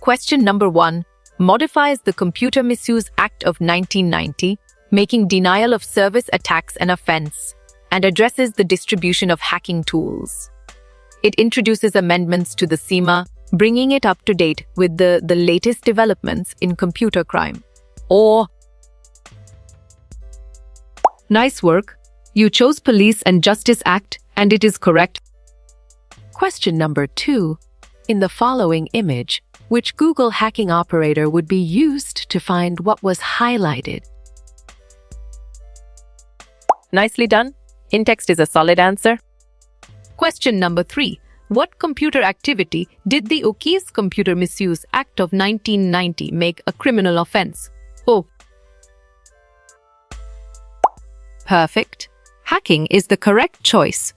Question number 1 modifies the Computer Misuse Act of 1990, making denial of service attacks an offense, and addresses the distribution of hacking tools. It introduces amendments to the CIMA, bringing it up to date with the latest developments in computer crime. Or, nice work. You chose Police and Justice Act, and it is correct. Question number 2. In the following image, which Google hacking operator would be used to find what was highlighted? Nicely done. In-text is a solid answer. Question number 3. What computer activity did the Ukis Computer Misuse Act of 1990 make a criminal offense? Oh. Perfect. Hacking is the correct choice.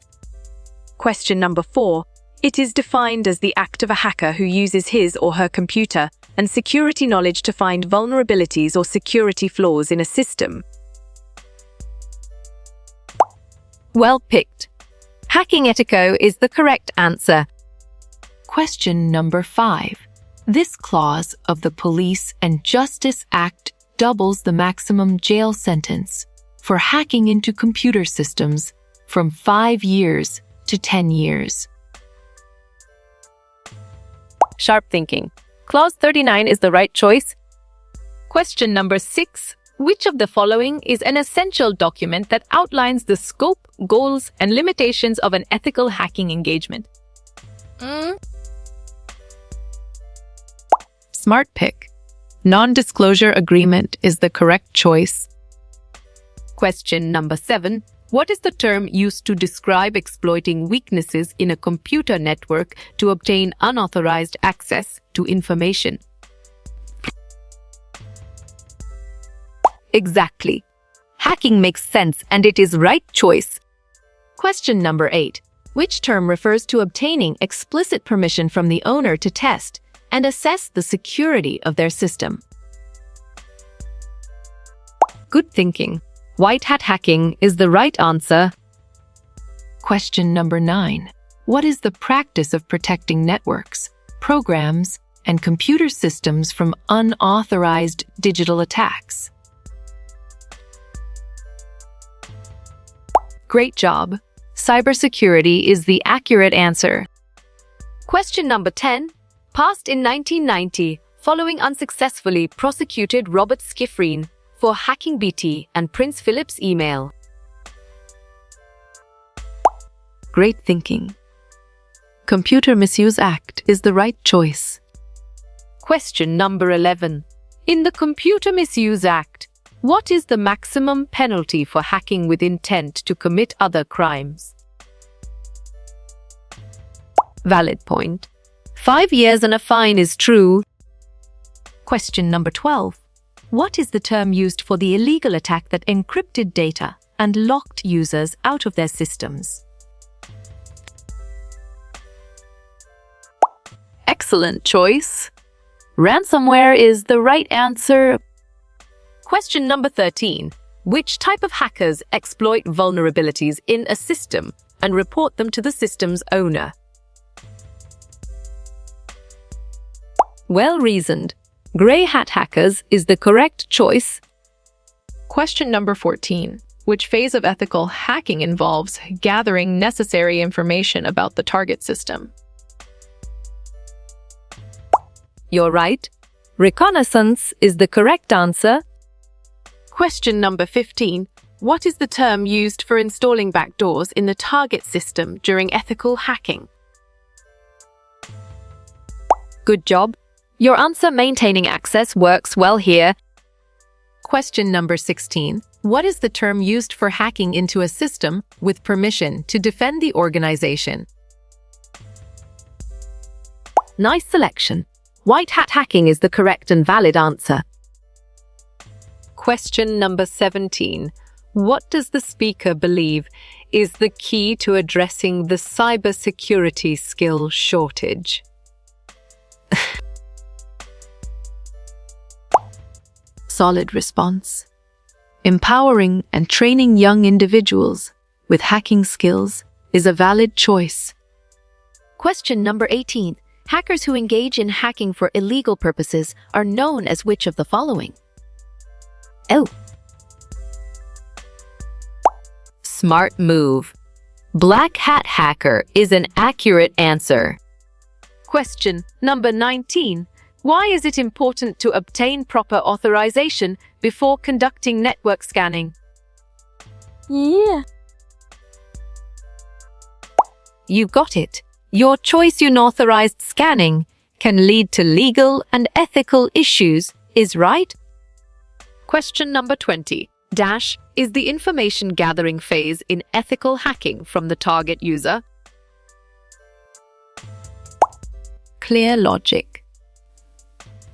Question number 4. It is defined as the act of a hacker who uses his or her computer and security knowledge to find vulnerabilities or security flaws in a system. Well picked. Hacking Etico is the correct answer. Question number 5. This clause of the Police and Justice Act doubles the maximum jail sentence for hacking into computer systems from 5 years to 10 years. Sharp thinking. Clause 39 is the right choice. Question number 6. Which of the following is an essential document that outlines the scope, goals, and limitations of an ethical hacking engagement? Smart pick. Non-disclosure agreement is the correct choice. Question number 7. What is the term used to describe exploiting weaknesses in a computer network to obtain unauthorized access to information? Exactly. Hacking makes sense and it is right choice. Question number 8. Which term refers to obtaining explicit permission from the owner to test and assess the security of their system? Good thinking. White hat hacking is the right answer. Question number 9. What is the practice of protecting networks, programs, and computer systems from unauthorized digital attacks? Great job. Cybersecurity is the accurate answer. Question number 10. Passed in 1990, following unsuccessfully prosecuted Robert Schifrin for hacking BT and Prince Philip's email. Great thinking. Computer Misuse Act is the right choice. Question number 11. In the Computer Misuse Act, what is the maximum penalty for hacking with intent to commit other crimes? Valid point. 5 years and a fine is true. Question number 12. What is the term used for the illegal attack that encrypted data and locked users out of their systems? Excellent choice. Ransomware is the right answer. Question number 13. Which type of hackers exploit vulnerabilities in a system and report them to the system's owner? Well reasoned. Grey hat hackers is the correct choice. Question number 14. Which phase of ethical hacking involves gathering necessary information about the target system? You're right. Reconnaissance is the correct answer. Question number 15. What is the term used for installing backdoors in the target system during ethical hacking? Good job. Your answer, maintaining access, works well here. Question number 16. What is the term used for hacking into a system with permission to defend the organization? Nice selection. White hat hacking is the correct and valid answer. Question number 17. What does the speaker believe is the key to addressing the cybersecurity skill shortage? Solid response. Empowering and training young individuals with hacking skills is a valid choice. Question number 18. Hackers who engage in hacking for illegal purposes are known as which of the following? Oh. Smart move. Black hat hacker is an accurate answer. Question number 19. Why is it important to obtain proper authorization before conducting network scanning? Yeah. You got it. Your choice unauthorized scanning can lead to legal and ethical issues, is right? Question number 20. Dash is the information gathering phase in ethical hacking from the target user. Clear logic.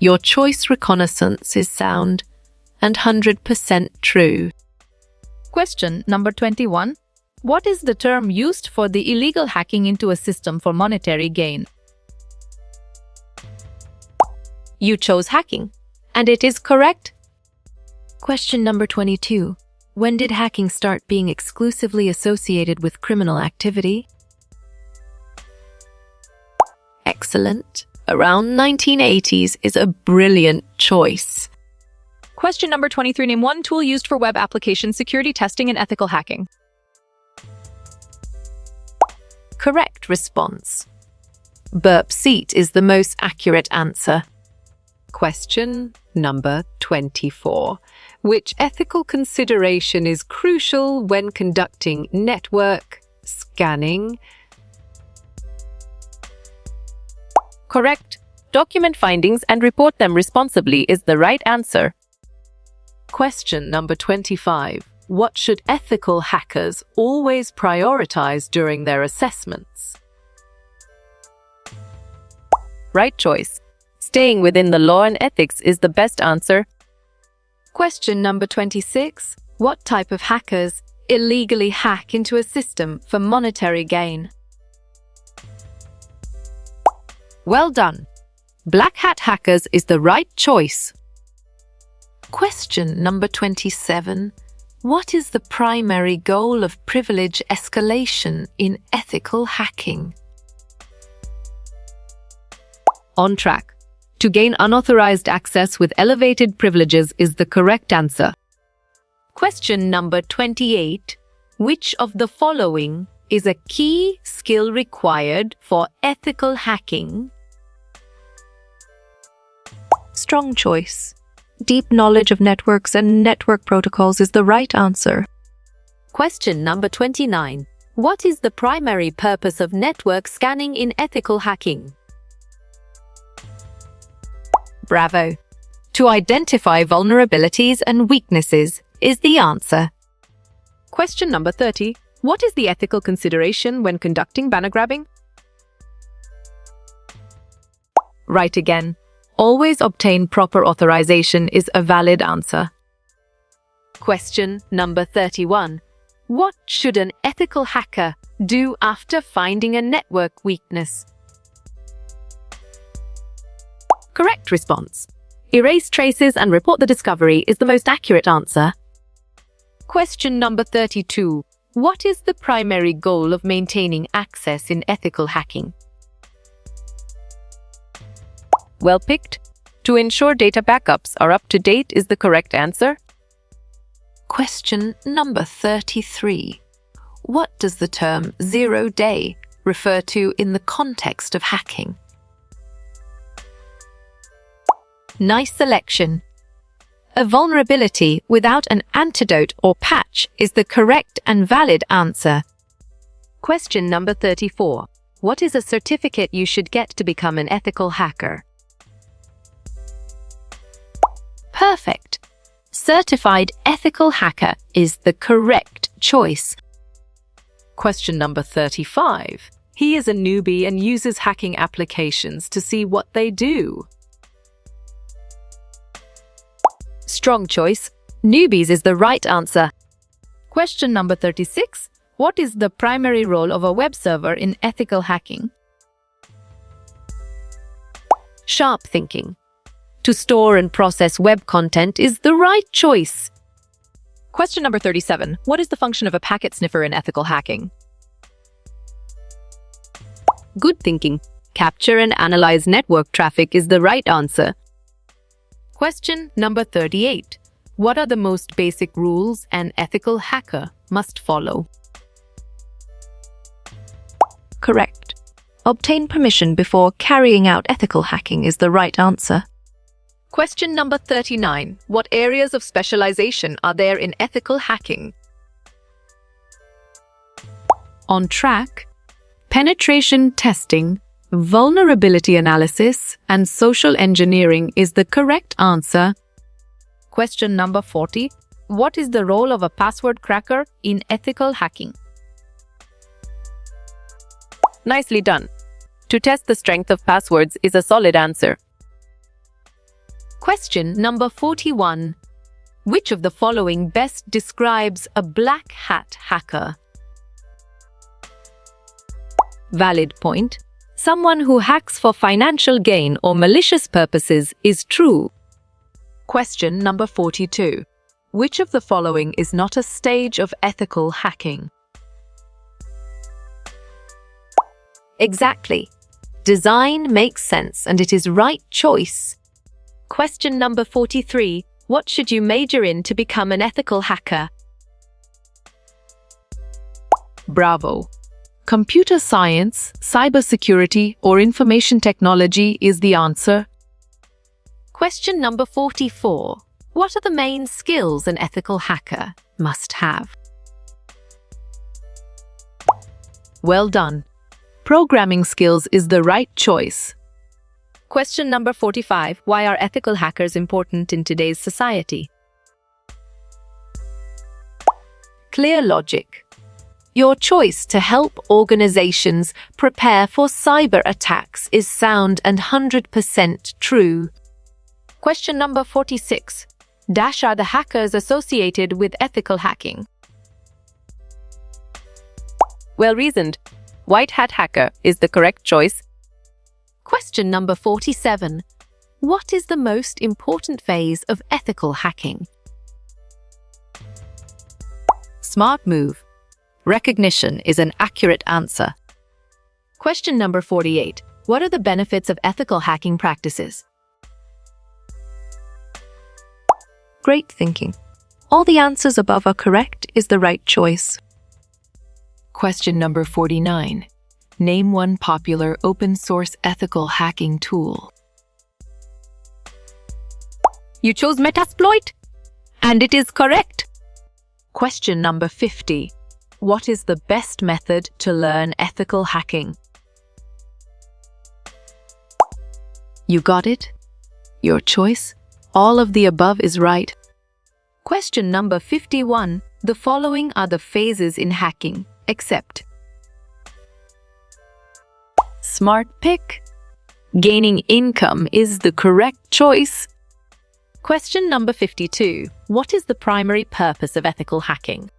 Your choice reconnaissance is sound and 100% true. Question number 21. What is the term used for the illegal hacking into a system for monetary gain? You chose hacking, and it is correct. Question number 22. When did hacking start being exclusively associated with criminal activity? Excellent. Around 1980s is a brilliant choice. Question number 23. Name one tool used for web application security testing and ethical hacking. Correct response. Burp Seat is the most accurate answer. Question number 24. Which ethical consideration is crucial when conducting network scanning? Correct. Document findings and report them responsibly is the right answer. Question number 25. What should ethical hackers always prioritize during their assessments? Right choice. Staying within the law and ethics is the best answer. Question number 26. What type of hackers illegally hack into a system for monetary gain? Well done. Black hat hackers is the right choice. Question number 27. What is the primary goal of privilege escalation in ethical hacking? On track. To gain unauthorized access with elevated privileges is the correct answer. Question number 28. Which of the following is a key skill required for ethical hacking? Strong choice. Deep knowledge of networks and network protocols is the right answer. Question number 29. What is the primary purpose of network scanning in ethical hacking? Bravo. To identify vulnerabilities and weaknesses is the answer. Question number 30. What is the ethical consideration when conducting banner grabbing? Right again. Always obtain proper authorization is a valid answer. Question number 31. What should an ethical hacker do after finding a network weakness? Correct response. Erase traces and report the discovery is the most accurate answer. Question number 32. What is the primary goal of maintaining access in ethical hacking? Well picked. To ensure data backups are up to date is the correct answer. Question number 33. What does the term zero-day refer to in the context of hacking? Nice selection. A vulnerability without an antidote or patch is the correct and valid answer. Question number 34. What is a certificate you should get to become an ethical hacker? Perfect. Certified ethical hacker is the correct choice. Question number 35. He is a newbie and uses hacking applications to see what they do. Strong choice. Newbies is the right answer. Question number 36. What is the primary role of a web server in ethical hacking? Sharp thinking. To store and process web content is the right choice. Question number 37. What is the function of a packet sniffer in ethical hacking? Good thinking. Capture and analyze network traffic is the right answer. Question number 38. What are the most basic rules an ethical hacker must follow? Correct. Obtain permission before carrying out ethical hacking is the right answer. Question number 39. What areas of specialization are there in ethical hacking? On track, penetration testing, vulnerability analysis, and social engineering is the correct answer. Question number 40. What is the role of a password cracker in ethical hacking? Nicely done. To test the strength of passwords is a solid answer. Question number 41. Which of the following best describes a black hat hacker? Valid point. Someone who hacks for financial gain or malicious purposes is true. Question number 42. Which of the following is not a stage of ethical hacking? Exactly. Design makes sense and it is right choice. Question number 43. What should you major in to become an ethical hacker? Bravo. Computer science, cybersecurity, or information technology is the answer. Question number 44. What are the main skills an ethical hacker must have? Well done. Programming skills is the right choice. Question number 45. Why are ethical hackers important in today's society? Clear logic. Your choice to help organizations prepare for cyber attacks is sound and 100% true. Question number 46. Dash are the hackers associated with ethical hacking? Well reasoned. White hat hacker is the correct choice. Question number 47. What is the most important phase of ethical hacking? Smart move. Recognition is an accurate answer. Question number 48. What are the benefits of ethical hacking practices? Great thinking. All the answers above are correct is the right choice. Question number 49. Name one popular open-source ethical hacking tool. You chose Metasploit, and it is correct. Question number 50. What is the best method to learn ethical hacking? You got it? Your choice? All of the above is right. Question number 51. The following are the phases in hacking, except smart pick. Gaining income is the correct choice. Question number 52. What is the primary purpose of ethical hacking?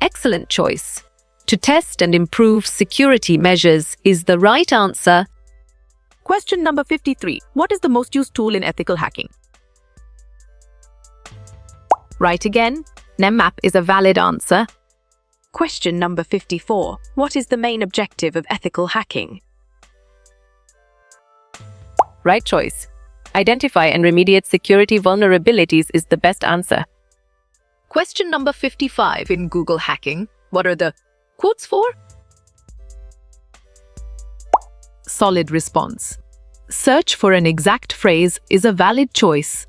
Excellent choice. To test and improve security measures is the right answer. Question number 53. What is the most used tool in ethical hacking? Right again. Nemmap is a valid answer. Question number 54. What is the main objective of ethical hacking? Right choice. Identify and remediate security vulnerabilities is the best answer. Question number 55 in Google hacking. What are the quotes for? Solid response. Search for an exact phrase is a valid choice.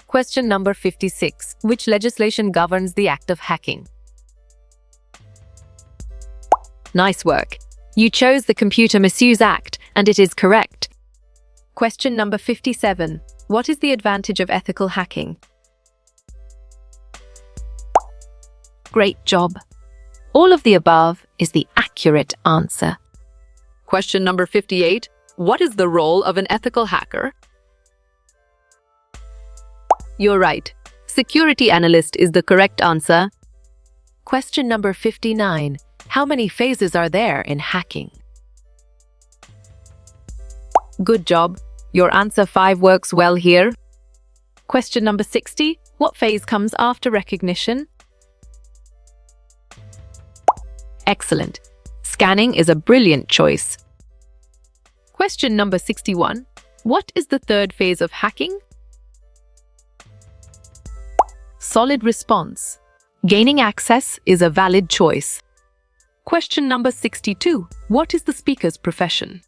Question number 56. Which legislation governs the act of hacking? Nice work. You chose the Computer Misuse Act, and it is correct. Question number 57. What is the advantage of ethical hacking? Great job. All of the above is the accurate answer. Question number 58. What is the role of an ethical hacker? You're right. Security analyst is the correct answer. Question number 59. How many phases are there in hacking? Good job. Your answer 5 works well here. Question number 60. What phase comes after recognition? Excellent. Scanning is a brilliant choice. Question number 61. What is the third phase of hacking? Solid response. Gaining access is a valid choice. Question number 62. What is the speaker's profession?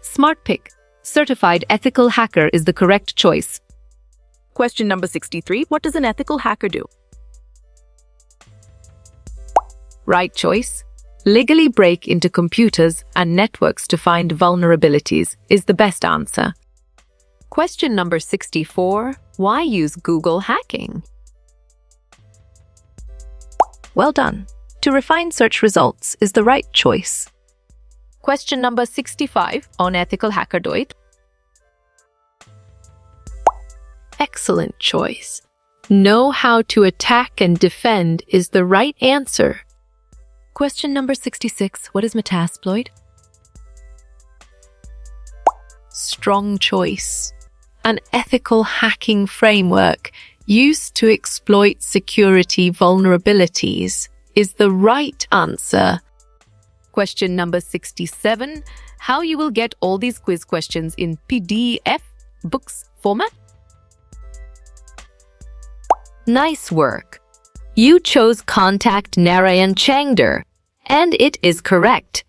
Smart pick. Certified ethical hacker is the correct choice. Question number 63. What does an ethical hacker do? Right choice. Legally break into computers and networks to find vulnerabilities is the best answer. Question number 64. Why use Google hacking? Well done. To refine search results is the right choice. Question number 65 on ethical hackerdoit. Excellent choice. Know how to attack and defend is the right answer. Question number 66. What is Metasploit? Strong choice. An ethical hacking framework used to exploit security vulnerabilities is the right answer. Question number 67. How you will get all these quiz questions in PDF books format? Nice work. You chose Contact Narayan Changder, and it is correct.